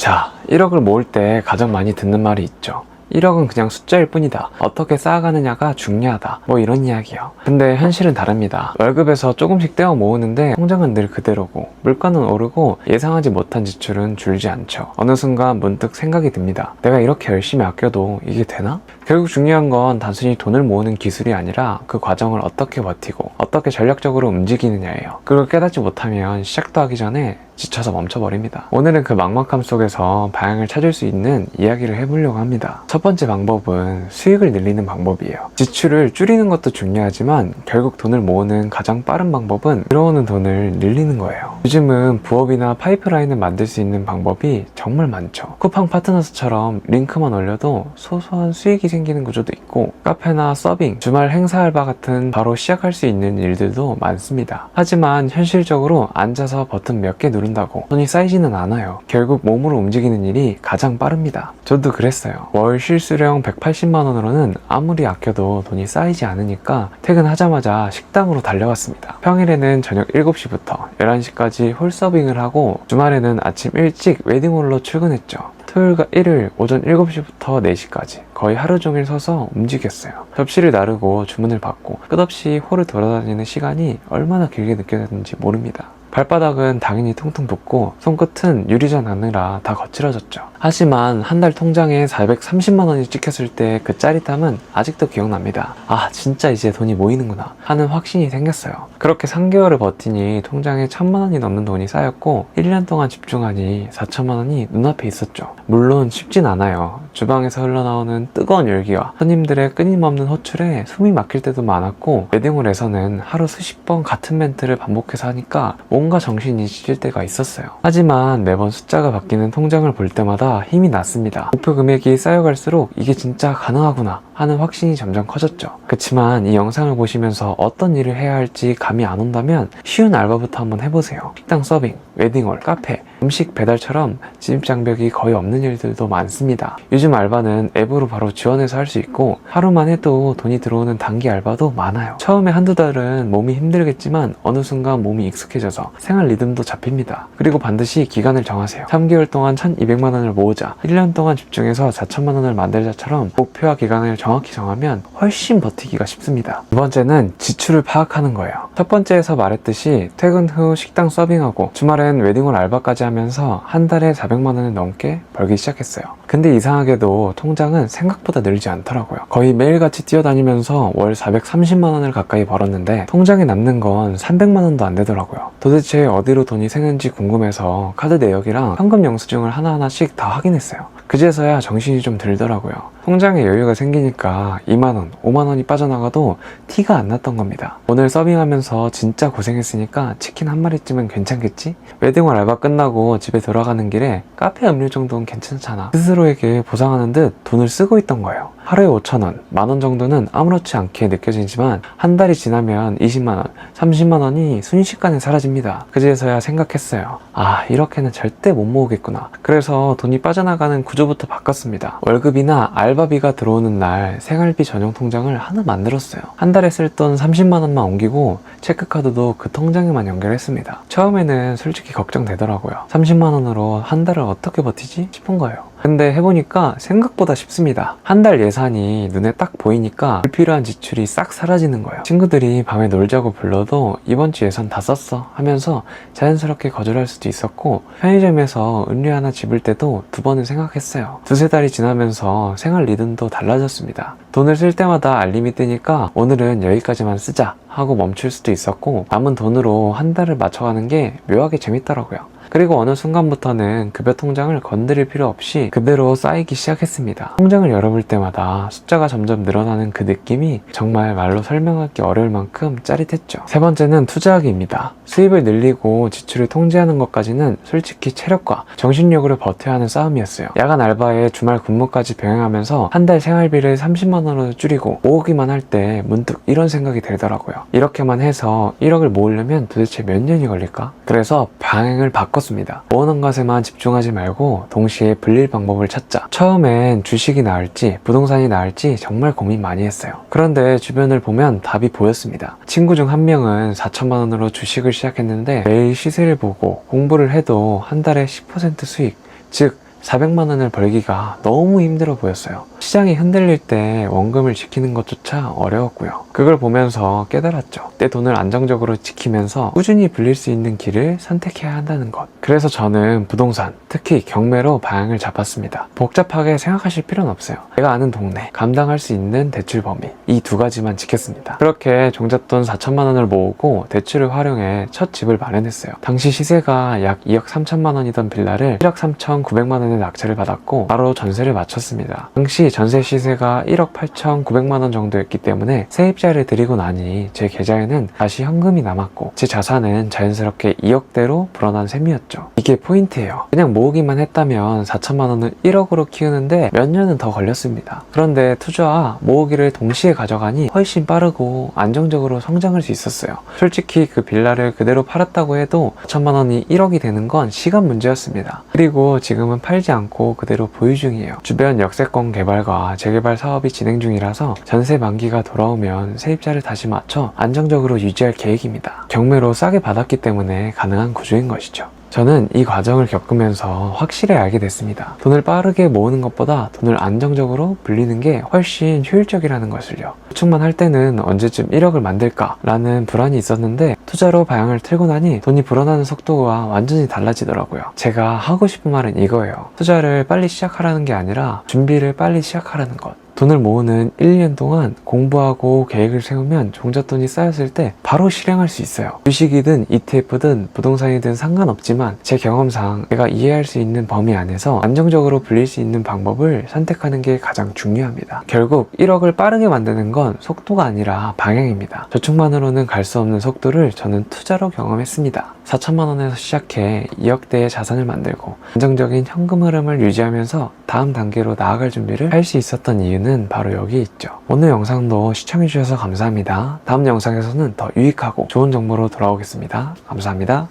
자, 1억을 모을 때 가장 많이 듣는 말이 있죠. 1억은 그냥 숫자일 뿐이다. 어떻게 쌓아가느냐가 중요하다. 뭐 이런 이야기요. 근데 현실은 다릅니다. 월급에서 조금씩 떼어 모으는데 통장은 늘 그대로고 물가는 오르고 예상하지 못한 지출은 줄지 않죠. 어느 순간 문득 생각이 듭니다. 내가 이렇게 열심히 아껴도 이게 되나? 결국 중요한 건 단순히 돈을 모으는 기술이 아니라 그 과정을 어떻게 버티고 어떻게 전략적으로 움직이느냐예요. 그걸 깨닫지 못하면 시작도 하기 전에 지쳐서 멈춰버립니다. 오늘은 그 막막함 속에서 방향을 찾을 수 있는 이야기를 해보려고 합니다. 첫 번째 방법은 수익을 늘리는 방법이에요. 지출을 줄이는 것도 중요하지만 결국 돈을 모으는 가장 빠른 방법은 들어오는 돈을 늘리는 거예요. 요즘은 부업이나 파이프라인을 만들 수 있는 방법이 정말 많죠. 쿠팡 파트너스처럼 링크만 올려도 소소한 수익이 생기는 구조도 있고, 카페나 서빙, 주말 행사 알바 같은 바로 시작할 수 있는 일들도 많습니다. 하지만 현실적으로 앉아서 버튼 몇 개 누른다고 돈이 쌓이지는 않아요. 결국 몸으로 움직이는 일이 가장 빠릅니다. 저도 그랬어요. 월 실수령 180만 원으로는 아무리 아껴도 돈이 쌓이지 않으니까 퇴근하자마자 식당으로 달려갔습니다. 평일에는 저녁 7시부터 11시까지 홀서빙을 하고 주말에는 아침 일찍 웨딩홀로 출근했죠. 토요일과 일요일 오전 7시부터 4시까지 거의 하루 종일 서서 움직였어요. 접시를 나르고 주문을 받고 끝없이 홀을 돌아다니는 시간이 얼마나 길게 느껴졌는지 모릅니다. 발바닥은 당연히 퉁퉁 붓고 손끝은 유리잔 안으라 다 거칠어졌죠. 하지만 한 달 통장에 430만 원이 찍혔을 때 그 짜릿함은 아직도 기억납니다. 아, 진짜 이제 돈이 모이는구나 하는 확신이 생겼어요. 그렇게 3개월을 버티니 통장에 1000만 원이 넘는 돈이 쌓였고 1년 동안 집중하니 4천만 원이 눈앞에 있었죠. 물론 쉽진 않아요. 주방에서 흘러나오는 뜨거운 열기와 손님들의 끊임없는 호출에 숨이 막힐 때도 많았고, 웨딩홀에서는 하루 수십 번 같은 멘트를 반복해서 하니까 뭔가 정신이 지칠 때가 있었어요. 하지만 매번 숫자가 바뀌는 통장을 볼 때마다 힘이 났습니다. 목표 금액이 쌓여갈수록 이게 진짜 가능하구나 하는 확신이 점점 커졌죠. 그치만 이 영상을 보시면서 어떤 일을 해야 할지 감이 안 온다면 쉬운 알바부터 한번 해보세요. 식당 서빙, 웨딩홀, 카페, 음식 배달처럼 진입장벽이 거의 없는 일들도 많습니다. 요즘 알바는 앱으로 바로 지원해서 할 수 있고 하루만 해도 돈이 들어오는 단기 알바도 많아요. 처음에 한두 달은 몸이 힘들겠지만 어느 순간 몸이 익숙해져서 생활 리듬도 잡힙니다. 그리고 반드시 기간을 정하세요. 3개월 동안 1200만 원을 모으자, 1년 동안 집중해서 4천만 원을 만들자처럼 목표와 기간을 정확히 정하면 훨씬 버티기가 쉽습니다. 두 번째는 지출을 파악하는 거예요. 첫 번째에서 말했듯이 퇴근 후 식당 서빙하고 주말엔 웨딩홀 알바까지 하면서 한 달에 400만 원을 넘게 벌기 시작했어요. 근데 이상하게도 통장은 생각보다 늘지 않더라고요. 거의 매일같이 뛰어다니면서 월 430만 원을 가까이 벌었는데 통장에 남는 건 300만 원도 안 되더라고요. 도대체 어디로 돈이 새는지 궁금해서 카드 내역이랑 현금 영수증을 하나하나씩 다 확인했어요. 그제서야 정신이 좀 들더라고요. 통장에 여유가 생기니까 2만원, 5만원이 빠져나가도 티가 안 났던 겁니다. 오늘 서빙하면서 진짜 고생했으니까 치킨 한 마리쯤은 괜찮겠지? 웨딩홀 알바 끝나고 집에 돌아가는 길에 카페 음료 정도는 괜찮잖아. 스스로에게 보상하는 듯 돈을 쓰고 있던 거예요. 하루에 5천원, 만원 정도는 아무렇지 않게 느껴지지만 한 달이 지나면 20만원, 30만원이 순식간에 사라집니다. 그제서야 생각했어요. 아, 이렇게는 절대 못 모으겠구나. 그래서 돈이 빠져나가는 구조부터 바꿨습니다. 월급이나 알바비가 들어오는 날 생활비 전용 통장을 하나 만들었어요. 한 달에 쓸 돈 30만원만 옮기고 체크카드도 그 통장에만 연결했습니다. 처음에는 솔직히 걱정되더라고요. 30만원으로 한 달을 어떻게 버티지 싶은 거예요. 근데 해보니까 생각보다 쉽습니다. 한 달 예산이 눈에 딱 보이니까 불필요한 지출이 싹 사라지는 거예요. 친구들이 밤에 놀자고 불러도 이번 주 예산 다 썼어 하면서 자연스럽게 거절할 수도 있었고, 편의점에서 음료 하나 집을 때도 2번은 생각했어요. 2-3달이 지나면서 생활 리듬도 달라졌습니다. 돈을 쓸 때마다 알림이 뜨니까 오늘은 여기까지만 쓰자 하고 멈출 수도 있었고, 남은 돈으로 한 달을 맞춰가는 게 묘하게 재밌더라고요. 그리고 어느 순간부터는 급여 통장을 건드릴 필요 없이 그대로 쌓이기 시작했습니다. 통장을 열어볼 때마다 숫자가 점점 늘어나는 그 느낌이 정말 말로 설명하기 어려울 만큼 짜릿했죠. 세 번째는 투자하기입니다. 수입을 늘리고 지출을 통제하는 것까지는 솔직히 체력과 정신력으로 버텨야 하는 싸움이었어요. 야간 알바에 주말 근무까지 병행하면서 한 달 생활비를 30만 원으로 줄이고 모으기만 할 때 문득 이런 생각이 들더라고요. 이렇게만 해서 1억을 모으려면 도대체 몇 년이 걸릴까? 그래서 방향을 바꿨습니다. 모으는 것에만 집중하지 말고 동시에 불릴 방법을 찾자. 처음엔 주식이 나을지 부동산이 나을지 정말 고민 많이 했어요. 그런데 주변을 보면 답이 보였습니다. 친구 중 한 명은 4천만 원으로 주식을 시작했는데 매일 시세를 보고 공부를 해도 한 달에 10% 수익, 즉 400만 원을 벌기가 너무 힘들어 보였어요. 시장이 흔들릴 때 원금을 지키는 것조차 어려웠고요. 그걸 보면서 깨달았죠. 내 돈을 안정적으로 지키면서 꾸준히 불릴 수 있는 길을 선택해야 한다는 것. 그래서 저는 부동산, 특히 경매로 방향을 잡았습니다. 복잡하게 생각하실 필요는 없어요. 내가 아는 동네, 감당할 수 있는 대출 범위, 이 두 가지만 지켰습니다. 그렇게 종잣돈 4천만 원을 모으고 대출을 활용해 첫 집을 마련했어요. 당시 시세가 약 2억 3천만 원이던 빌라를 1억 3,900만 원에 낙찰을 받았고 바로 전세를 마쳤습니다. 당시 전세 시세가 1억 8,900만 원 정도였기 때문에 세입자를 드리고 나니 제 계좌에는 다시 현금이 남았고 제 자산은 자연스럽게 2억대로 불어난 셈이었죠. 이게 포인트예요. 그냥 모으기만 했다면 4천만 원을 1억으로 키우는데 몇 년은 더 걸렸습니다. 그런데 투자와 모으기를 동시에 가져가니 훨씬 빠르고 안정적으로 성장할 수 있었어요. 솔직히 그 빌라를 그대로 팔았다고 해도 4천만 원이 1억이 되는 건 시간 문제였습니다. 그리고 지금은 팔지 않고 그대로 보유 중이에요. 주변 역세권 개발과 재개발 사업이 진행 중이라서 전세 만기가 돌아오면 세입자를 다시 맞춰 안정적으로 유지할 계획입니다. 경매로 싸게 받았기 때문에 가능한 구조인 것이죠. 저는 이 과정을 겪으면서 확실히 알게 됐습니다. 돈을 빠르게 모으는 것보다 돈을 안정적으로 불리는 게 훨씬 효율적이라는 것을요. 대충만 할 때는 언제쯤 1억을 만들까 라는 불안이 있었는데 투자로 방향을 틀고 나니 돈이 불어나는 속도가 완전히 달라지더라고요. 제가 하고 싶은 말은 이거예요. 투자를 빨리 시작하라는 게 아니라 준비를 빨리 시작하라는 것. 돈을 모으는 1년 동안 공부하고 계획을 세우면 종잣돈이 쌓였을 때 바로 실행할 수 있어요. 주식이든 ETF든 부동산이든 상관없지만 제 경험상 내가 이해할 수 있는 범위 안에서 안정적으로 불릴 수 있는 방법을 선택하는 게 가장 중요합니다. 결국 1억을 빠르게 만드는 건 속도가 아니라 방향입니다. 저축만으로는 갈 수 없는 속도를 저는 투자로 경험했습니다. 4천만 원에서 시작해 2억대의 자산을 만들고 안정적인 현금 흐름을 유지하면서 다음 단계로 나아갈 준비를 할 수 있었던 이유는 바로 여기 있죠. 오늘 영상도 시청해주셔서 감사합니다. 다음 영상에서는 더 유익하고 좋은 정보로 돌아오겠습니다. 감사합니다.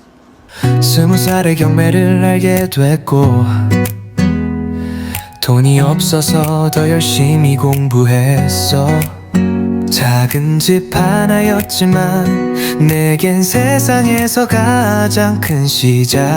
20살의 경매를 알게 됐고 돈이 없어서 더 열심히 공부했어. 작은 집 하나였지만 내겐 세상에서 가장 큰 시작이었지.